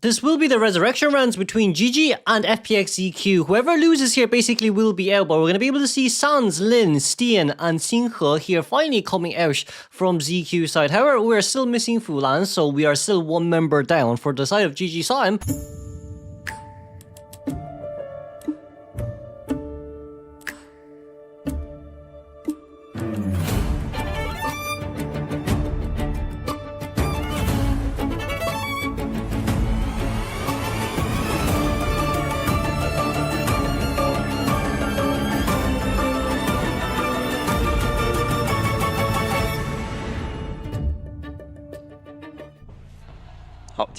This will be the resurrection rounds between GG and FPX.ZQ. Whoever loses here basically will be out, but we're going to be able to see Sans, Lin, Stian, and Xinghe here finally coming out from ZQ side. However, we're still missing Fulan, so we are still one member down. For the side of GG saw him.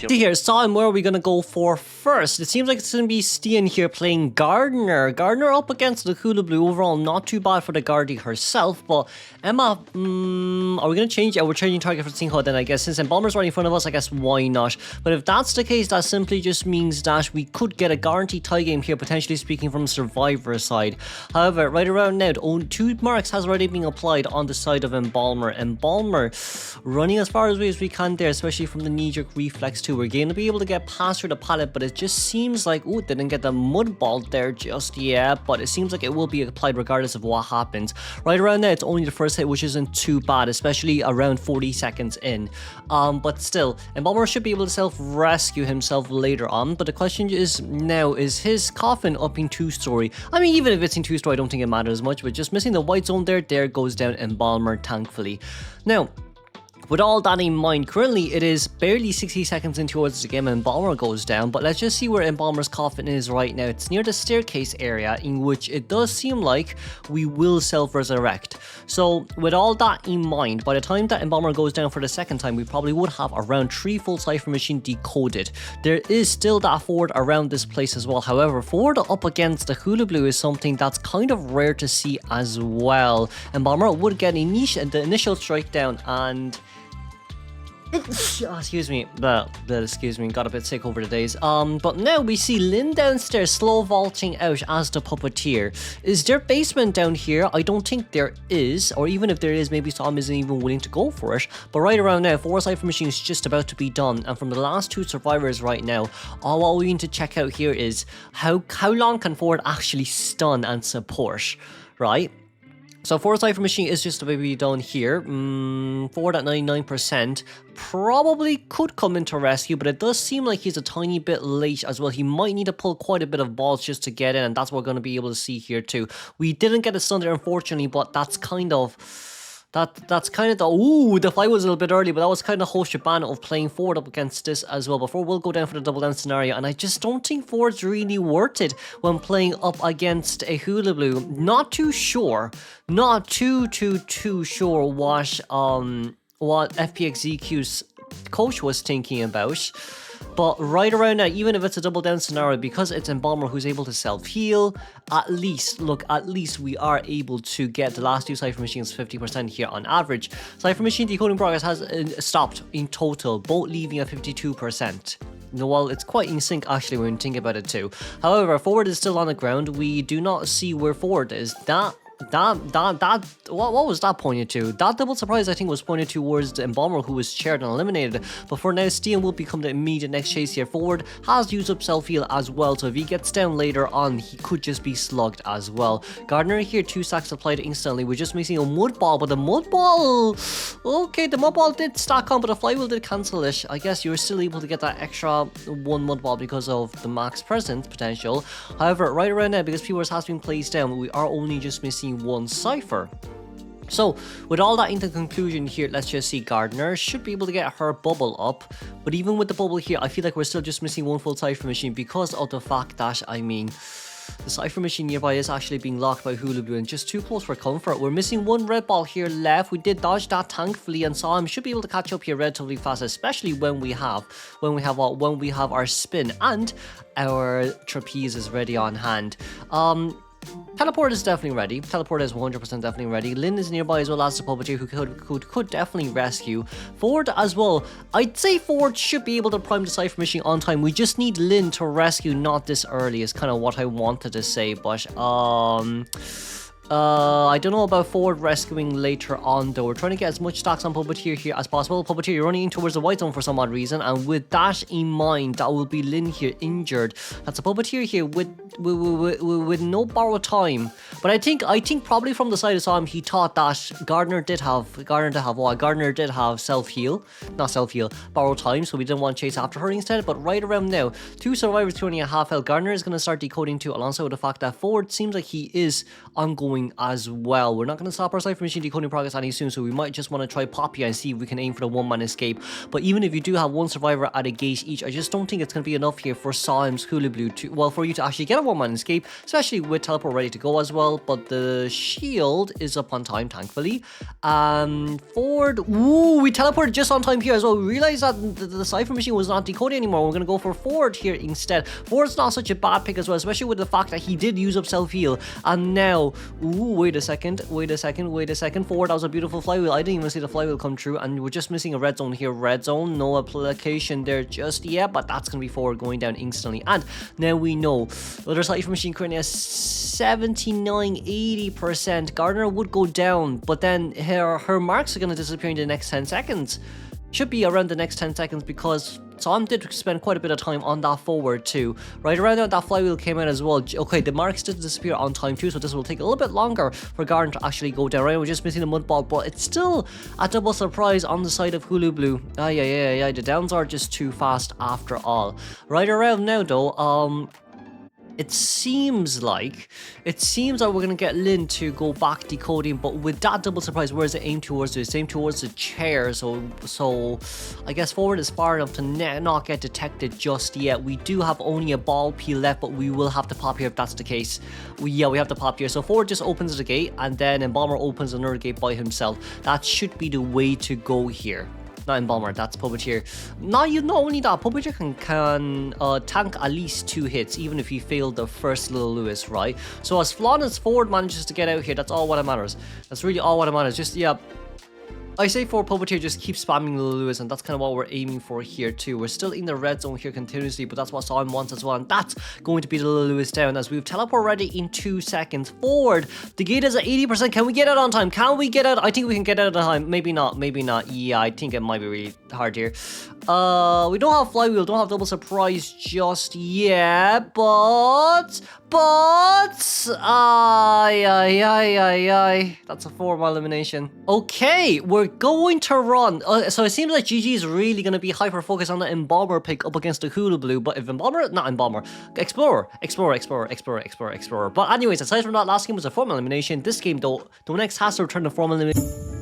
Here, saw him. Where are we gonna go for first? It seems like it's gonna be Stian here playing Gardner. Gardner up against the Hula Blue. Overall, not too bad for the Guardi herself, but Emma, are we gonna change? We're changing target for Xinghe then, I guess. Since Embalmer's right in front of us, I guess why not? But if that's the case, that simply just means that we could get a guaranteed tie game here, potentially speaking from Survivor side. However, right around now, 2 marks has already been applied on the side of Embalmer. Embalmer running as far away as we can there, especially from the knee-jerk reflex too. We're going to be able to get past her the pallet, but it just seems like, ooh, didn't get the mud ball there just yet, but it seems like it will be applied regardless of what happens. Right around now, it's only the first hit, which isn't too bad, especially around 40 seconds in. But still, Embalmer should be able to self-rescue himself later on, but the question is now, is his coffin up in 2-story? I mean, even if it's in 2-story, I don't think it matters much, but just missing the white zone there goes down Embalmer, thankfully. Now, with all that in mind, currently it is barely 60 seconds in towards the game and Embalmer goes down, but let's just see where Embalmer's coffin is right now. It's near the staircase area, in which it does seem like we will self-resurrect. So with all that in mind, by the time that Embalmer goes down for the second time, we probably would have around 3 full Cypher Machine decoded. There is still that forward around this place as well. However, forward up against the Hula Blue is something that's kind of rare to see as well. Embalmer would get the initial strike down and... excuse me, got a bit sick over the days. But now we see Lin downstairs slow vaulting out as the puppeteer. Is there basement down here? I don't think there is, or even if there is, maybe Tom isn't even willing to go for it. But right around now, 4 Cypher Machines just about to be done, and from the last 2 survivors right now, all we need to check out here is how long can Ford actually stun and support, right? So 4 Cypher Machine is just about to be done here. Ford at 99%. Probably could come into rescue, but it does seem like he's a tiny bit late as well. He might need to pull quite a bit of balls just to get in, and that's what we're going to be able to see here too. We didn't get a stun there, unfortunately, but that's kind of... That's kind of the... Ooh, the fight was a little bit early, but that was kind of the whole shebang of playing Ford up against this as well. Before we'll go down for the double down scenario, and I just don't think Ford's really worth it when playing up against a Hula Blue. Not too sure. Not too sure what FPX.ZQ's coach was thinking about. But right around now, even if it's a double down scenario, because it's Embalmer who's able to self-heal, at least we are able to get the last 2 Cypher Machines 50% here on average. Cypher Machine decoding progress has stopped in total, both leaving at 52%. Well, it's quite in sync actually when you think about it too. However, Forward is still on the ground. We do not see where Forward is. What was that pointed to? That double surprise, I think, was pointed towards the Embalmer, who was shared and eliminated. But for now, Stian will become the immediate next chase here. Forward has used up self-heal as well, so if he gets down later on, he could just be slugged as well. Gardner here, 2 stacks applied instantly. We're just missing a mud ball, but the mud ball... Okay, the mud ball did stack on, but the flywheel did cancel it. I guess you were still able to get that extra 1 mud ball because of the max presence potential. However, right around now, because P-Wars has been placed down, we are only just missing 1 Cypher. So with all that into conclusion here, let's just see. Gardner should be able to get her bubble up, but even with the bubble here, I feel like we're still just missing 1 full Cypher Machine because of the fact that, I mean, the Cypher Machine nearby is actually being locked by Hula Blue and just too close for comfort. We're missing 1 red ball here left. We did dodge that thankfully and saw him should be able to catch up here relatively fast, especially when we have our spin and our trapeze is ready on hand. Teleport is definitely ready. Teleport is 100% definitely ready. Lin is nearby as well as the puppeteer who could definitely rescue. Ford as well. I'd say Ford should be able to prime the Cypher Machine on time. We just need Lin to rescue not this early is kind of what I wanted to say. But I don't know about forward rescuing later on though. We're trying to get as much stacks on Puppeteer here as possible. Puppeteer, you're running in towards the white zone for some odd reason, and with that in mind, that will be Lin here injured. That's a Puppeteer here with no borrowed time. But I think probably from the side I saw him, he thought that Gardner did have self-heal, not self-heal, borrowed time, so we didn't want to chase after her instead. But right around now, 2 survivors turning a half health. Gardner is going to start decoding too, alongside with the fact that forward seems like he is ongoing as well. We're not going to stop our Cypher Machine decoding progress any soon, so we might just want to try Poppy and see if we can aim for the one-man escape. But even if you do have one survivor at a gate each, I just don't think it's going to be enough here for Saim's Hula Blue to, well, for you to actually get a one-man escape, especially with teleport ready to go as well. But the shield is up on time, thankfully. Forward, ooh, we teleported just on time here as well. We realized that the Cypher Machine was not decoding anymore. We're going to go for Forward here instead. Forward's not such a bad pick as well, especially with the fact that he did use up self-heal. And now, ooh, wait a second. Forward, that was a beautiful flywheel. I didn't even see the flywheel come true, and we're just missing a red zone here. Red zone, no application there just yet, but that's going to be Forward going down instantly. And now we know the other Cypher Machine currently has 79-80%. Gardner would go down, but then her marks are going to disappear in the next 10 seconds. Should be around the next 10 seconds because Sam did spend quite a bit of time on that forward too. Right around there, that flywheel came out as well. Okay, the marks did disappear on time too, so this will take a little bit longer for Gardner to actually go down. Right, we're just missing the mud ball, but it's still a double surprise on the side of Hulu Blue. Yeah, the downs are just too fast after all. Right around now though, it seems like we're gonna get Lin to go back decoding, but with that double surprise, where is it aimed towards? It's aimed towards the chair, so I guess forward is far enough to not get detected just yet. We do have only a ball peel left, but we will have to pop here if that's the case. We have to pop here. So forward just opens the gate, and then Embalmer opens another gate by himself. That should be the way to go here. Not Embalmer, that's Puppeteer. Not only that, Puppeteer can tank at least 2 hits, even if he failed the first little Lewis, right? So as flawed as forward manages to get out here, that's all what matters. That's really all what matters. Just, yeah, I say for Puppeteer, just keep spamming the Lewis, and that's kind of what we're aiming for here too. We're still in the red zone here continuously, but that's what Sam wants as well, and that's going to be the Lewis down as we've teleport ready in 2 seconds. Forward, the gate is at 80%. Can we get out on time? Can we get out? I think we can get out on time. Maybe not. Yeah, I think it might be really hard here. We don't have flywheel, don't have double surprise just yet, but aye. That's a 4-mile elimination. Okay, we're going to run. So it seems like GG is really going to be hyper focused on the Embalmer pick up against the Hula Blue, but if Explorer. But anyways, aside from that, last game was a 4-mile elimination. This game though, the next has to return to 4-mile elimination.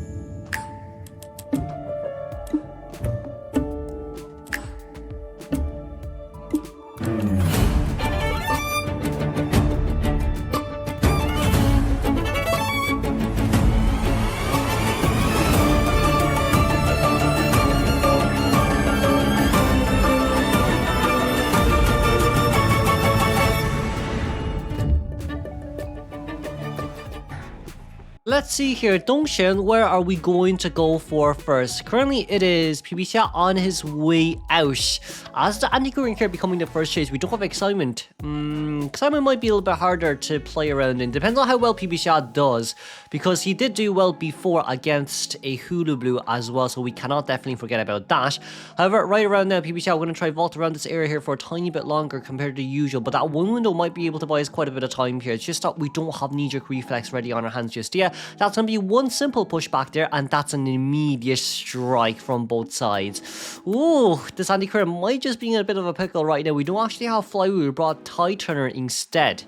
Let's see here, Dongshin, where are we going to go for first? Currently, it is PBChat on his way out. As the anti-Korean here becoming the first chase, we don't have Excitement. Excitement might be a little bit harder to play around in. Depends on how well PBChat does, because he did do well before against a Hulu Blue as well, so we cannot definitely forget about that. However, right around now, PBChat, we're going to try vault around this area here for a tiny bit longer compared to usual, but that one window might be able to buy us quite a bit of time here. It's just that we don't have knee-jerk reflex ready on our hands just yet. That's going to be one simple push back there, and that's an immediate strike from both sides. Ooh, this anti-Korean might just be in a bit of a pickle right now. We don't actually have flywheel, we brought Tide Turner instead.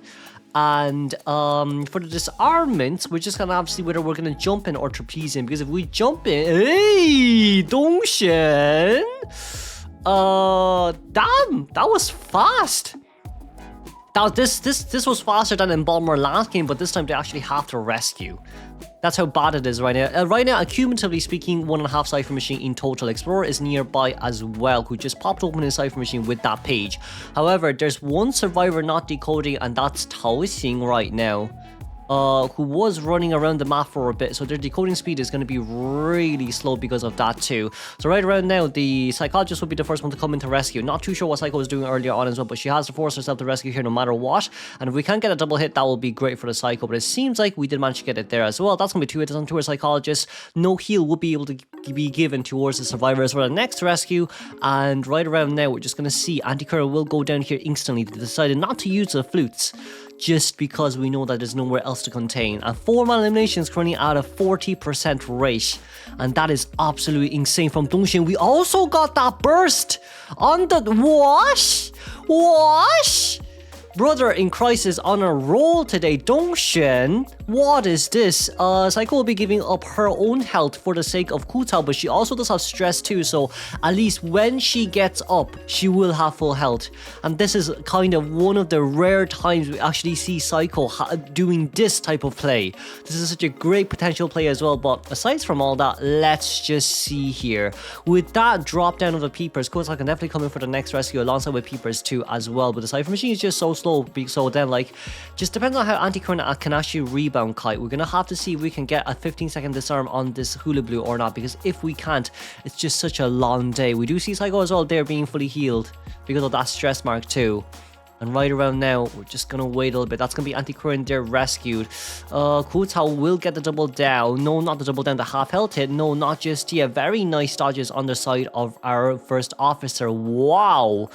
And for the disarmaments, we're just gonna have to see whether we're gonna jump in or trapeze in, because if we jump in, hey, Dongshin, damn, that was fast. Now this was faster than Embalmer last game, but this time they actually have to rescue. That's how bad it is right now. Right now, accumulatively speaking, 1.5 Cypher Machine in total. Explorer is nearby as well, who just popped open his Cypher Machine with that page. However, there's one survivor not decoding, and that's Taoising right now. who was running around the map for a bit, so their decoding speed is going to be really slow because of that too. So right around now, the Psychologist will be the first one to come into rescue. Not too sure what Psycho was doing earlier on as well, but she has to force herself to rescue here no matter what. And if we can't get a double hit, that will be great for the Psycho, but it seems like we did manage to get it there as well. That's going to be 2 hits onto our Psychologist. No heal will be able to be given towards the survivors for the next rescue. And right around now, we're just going to see Anti-Curl will go down here instantly. They decided not to use the flutes, just because we know that there's nowhere else to contain. And 4-man eliminations currently at a 40% rate. And that is absolutely insane from Dongxin. We also got that burst on the... What? What? Brother in crisis on a roll today. Dongxin, what is this? Psycho will be giving up her own health for the sake of Ku Tao, but she also does have stress too, so at least when she gets up, she will have full health. And this is kind of one of the rare times we actually see Psycho doing this type of play. This is such a great potential play as well, but aside from all that, let's just see here. With that drop down of the Peepers, Ku Tao can definitely come in for the next rescue alongside with Peepers too as well, but the Cypher Machine is just so slow, so then like just depends on how Anti-Current can actually rebound Kite. We're gonna have to see if we can get a 15-second disarm on this Hula Blue or not, because if we can't, it's just such a long day. We do see Psycho as well there being fully healed because of that stress mark too. And right around now, we're just gonna wait a little bit. That's gonna be Anti-Current there rescued. Ku Tao will get the double down. No, not the double down, the half health hit. No, not just yet. Very nice dodges on the side of our first officer. Wow.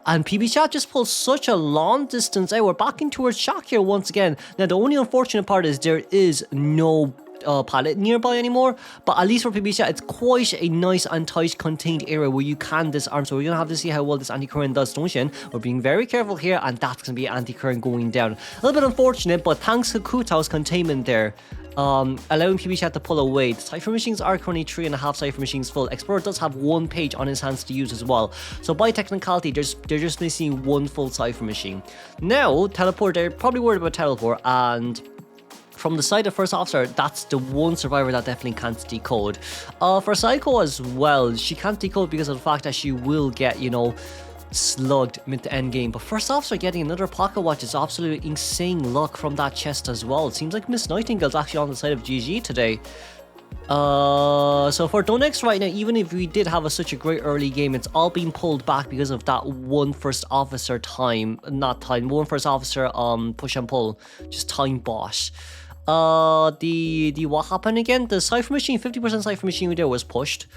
And PB Chat just pulled such a long distance out. We're backing towards Shock here once again. Now, the only unfortunate part is there is no pallet nearby anymore, but at least for PB it's quite a nice and tight contained area where you can disarm, so we're gonna have to see how well this Anti-Current does. Dongxin, we're being very careful here, and that's gonna be Anti-Current going down. A little bit unfortunate, but thanks to Ku Tao's containment there, allowing PB to pull away. The Cypher Machines are currently 3.5 Cypher Machines full. Explorer does have 1 page on his hands to use as well, so by technicality they're just missing 1 full Cypher Machine. Now Teleport, they're probably worried about Teleport, and from the side of first officer, that's the one survivor that definitely can't decode. For Psycho as well, she can't decode because of the fact that she will get, you know, slugged mid to end game. But first officer getting another pocket watch is absolutely insane luck from that chest as well. It seems like Miss Nightingale's actually on the side of GG today. So for Donex right now, even if we did have such a great early game, it's all being pulled back because of that one first officer one first officer push and pull, just time boss. The what happened again? The Cypher Machine, 50% Cypher Machine there was pushed.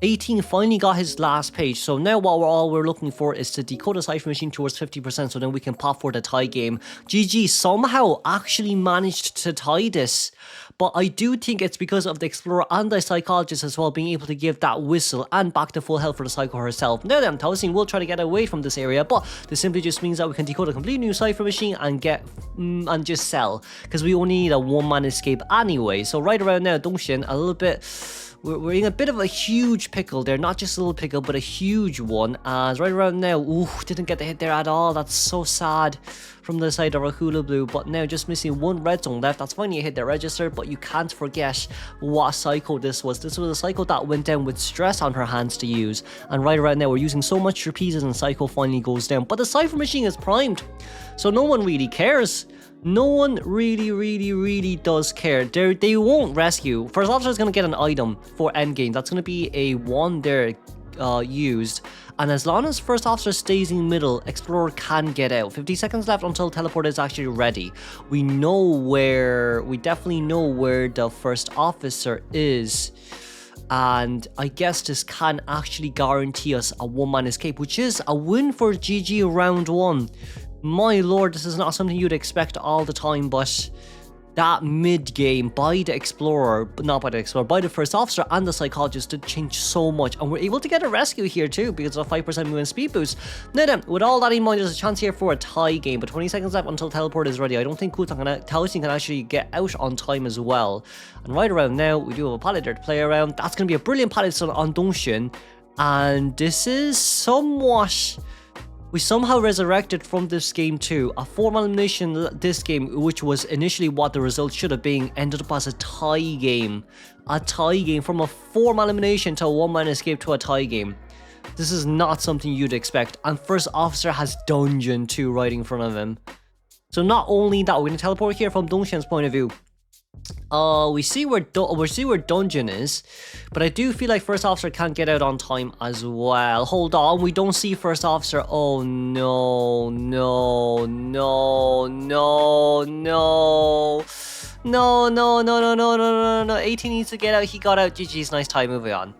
18 finally got his last page, so now all we're looking for is to decode the Cypher Machine towards 50%, so then we can pop for the tie game. GG somehow actually managed to tie this, but I do think it's because of the Explorer and the Psychologist as well being able to give that whistle and back to full health for the Psycho herself. Now then, Taosin will try to get away from this area, but this simply just means that we can decode a complete new Cypher Machine and get and just sell, because we only need a 1-man escape anyway. So right around now, Dongxin a little bit... We're in a bit of a huge pickle there, not just a little pickle, but a huge one. As right around now, ooh, didn't get the hit there at all. That's so sad from the side of our Hula Blue, but now just missing 1 red zone left. That's finally a hit that registered, but you can't forget what Psycho this was. This was a Psycho that went down with stress on her hands to use, and right around now we're using so much trapezes and Psycho finally goes down. But the Cypher Machine is primed, so no one really cares. No one really does care. They won't rescue. First officer is going to get an item for endgame. That's going to be a 1 there used. And as long as first officer stays in middle, Explorer can get out. 50 seconds left until teleport is actually ready. We definitely know where the first officer is. And I guess this can actually guarantee us a 1-man escape, which is a win for GG round 1. My lord, this is not something you'd expect all the time, but that mid-game by the Explorer, but not by the Explorer, by the first officer and the Psychologist did change so much, and we're able to get a rescue here too because of a 5% movement speed boost. Now then, with all that in mind, there's a chance here for a tie game, but 20 seconds left until teleport is ready. I don't think Taosin can actually get out on time as well. And right around now, we do have a pallet there to play around. That's going to be a brilliant pallet on Dongxin, and this is somewhat... We somehow resurrected from this game too. A 4-man elimination this game, which was initially what the result should have been, ended up as a tie game. A tie game from a 4-man elimination to a 1-man escape to a tie game. This is not something you'd expect. And first officer has Dungeon 2 right in front of him. So not only that, we're gonna teleport here from Dongxian's point of view. We see where Dungeon is, but I do feel like First Officer can't get out on time as well. Hold on, we don't see First Officer. Oh no, no, no, no, no. No, no, no, no, no, no, no, no. 18 needs to get out. He got out. GG's. Nice time. Moving on.